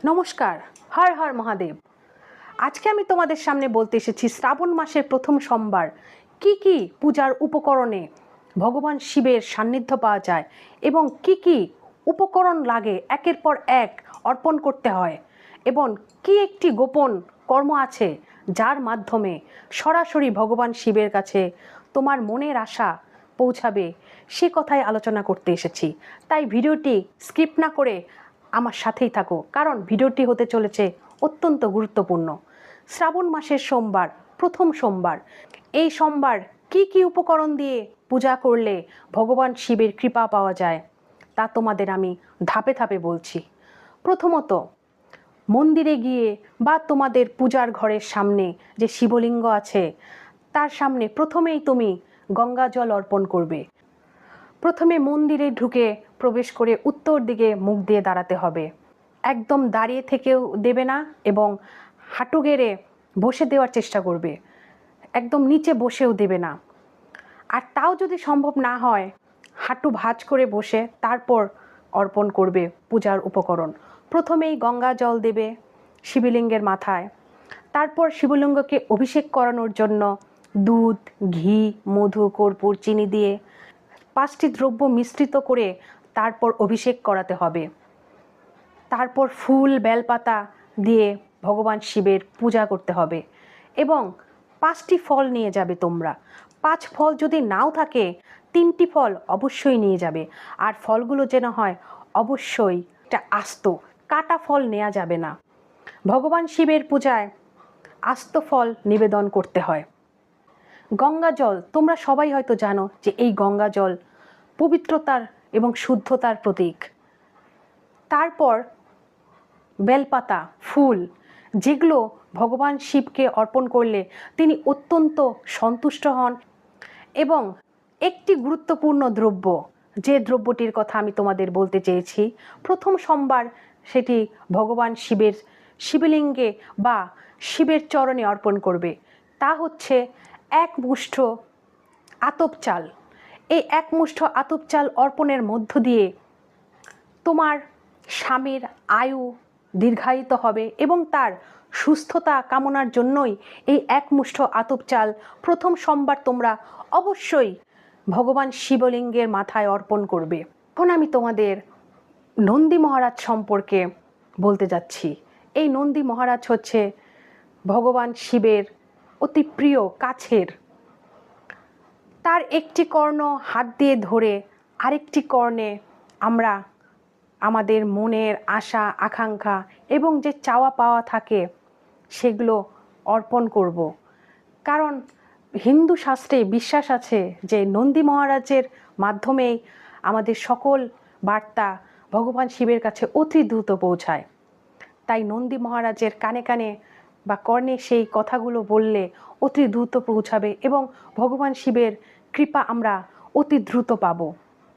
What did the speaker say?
নমস্কার, হর হর মহাদেব। আজকে আমি তোমাদের সামনে বলতে এসেছি শ্রাবণ মাসের প্রথম সোমবার কি কি পূজার উপকরণে ভগবান শিবের সান্নিধ্য পাওয়া যায় এবং কি কি উপকরণ লাগে একের পর এক অর্পণ করতে হয় এবং কি একটি গোপন কর্ম আছে যার মাধ্যমে সরাসরি ভগবান শিবের কাছে তোমার মনের আশা পৌঁছাবে, সে কথাই আলোচনা করতে এসেছি। তাই ভিডিওটি স্কিপ না করে আমার সাথেই থাকো, কারণ ভিডিওটি হতে চলেছে অত্যন্ত গুরুত্বপূর্ণ। শ্রাবণ মাসের সোমবার, প্রথম সোমবার। এই সোমবার কি কি উপকরণ দিয়ে পূজা করলে ভগবান শিবের কৃপা পাওয়া যায় তা তোমাদের আমি ধাপে ধাপে বলছি। প্রথমত, মন্দিরে গিয়ে বা তোমাদের পূজার ঘরের সামনে যে শিবলিঙ্গ আছে তার সামনে প্রথমেই তুমি গঙ্গা জল অর্পণ করবে। প্রথমে মন্দিরে ঢুকে প্রবেশ করে উত্তর দিকে মুখ দিয়ে দাঁড়াতে হবে। একদম দাঁড়িয়ে থেকেও দেবে না এবং হাঁটু গেড়ে বসে দেওয়ার চেষ্টা করবে, একদম নিচে বসেও দেবে না। আর তাও যদি সম্ভব না হয়, হাঁটু ভাঁজ করে বসে তারপর অর্পণ করবে পূজার উপকরণ। প্রথমেই গঙ্গা জল দেবে শিবলিঙ্গের মাথায়, তারপর শিবলিঙ্গকে অভিষেক করানোর জন্য দুধ, ঘি, মধু, কর্পূর, চিনি দিয়ে 5টি দ্রব্য মিশ্রিত করে তারপর অভিষেক করাতে হবে। তারপর ফুল, বেলপাতা দিয়ে ভগবান শিবের পূজা করতে হবে এবং 5টি ফল নিয়ে যাবে তোমরা। 5 ফল যদি নাও থাকে 3টি ফল অবশ্যই নিয়ে যাবে। আর ফলগুলো যেন হয় অবশ্যই একটা আস্ত, কাটা ফল নেওয়া যাবে না। ভগবান শিবের পূজায় আস্ত ফল নিবেদন করতে হয়। গঙ্গা জল, তোমরা সবাই হয়তো জানো যে এই গঙ্গা জল পবিত্রতার এবং শুদ্ধতার প্রতীক। তারপর বেলপাতা, ফুল, যেগুলো ভগবান শিবকে অর্পণ করলে তিনি অত্যন্ত সন্তুষ্ট হন। এবং একটি গুরুত্বপূর্ণ দ্রব্য, যে দ্রব্যটির কথা আমি তোমাদের বলতে চেয়েছি, প্রথম সোমবার সেটি ভগবান শিবের শিবলিঙ্গে বা শিবের চরণে অর্পণ করবে। তা হচ্ছে 1 মুষ্ঠ আতপ চাল। এই 1 মুষ্ঠ আতপ চাল অর্পণের মধ্য দিয়ে তোমার স্বামীর আয়ু দীর্ঘায়িত হবে এবং তার সুস্থতা কামনার জন্যই এই 1 মুষ্ঠ আতপ চাল প্রথম সোমবার তোমরা অবশ্যই ভগবান শিবলিঙ্গের মাথায় অর্পণ করবে। এখন আমি তোমাদের নন্দী মহারাজ সম্পর্কে বলতে যাচ্ছি। এই নন্দী মহারাজ হচ্ছে ভগবান শিবের অতি প্রিয় কাছের। তার একটি কর্ণ হাত দিয়ে ধরে আরেকটি কর্ণে আমরা আমাদের মনের আশা, আকাঙ্ক্ষা এবং যে চাওয়া পাওয়া থাকে সেগুলো অর্পণ করব। কারণ হিন্দু শাস্ত্রে বিশ্বাস আছে যে নন্দী মহারাজের মাধ্যমেই আমাদের সকল বার্তা ভগবান শিবের কাছে অতি দ্রুত পৌঁছায়। তাই নন্দী মহারাজের কানে কানে বা কর্ণে সেই কথাগুলো বললে অতি দ্রুত পৌঁছাবে এবং ভগবান শিবের কৃপা আমরা অতি দ্রুত পাবো।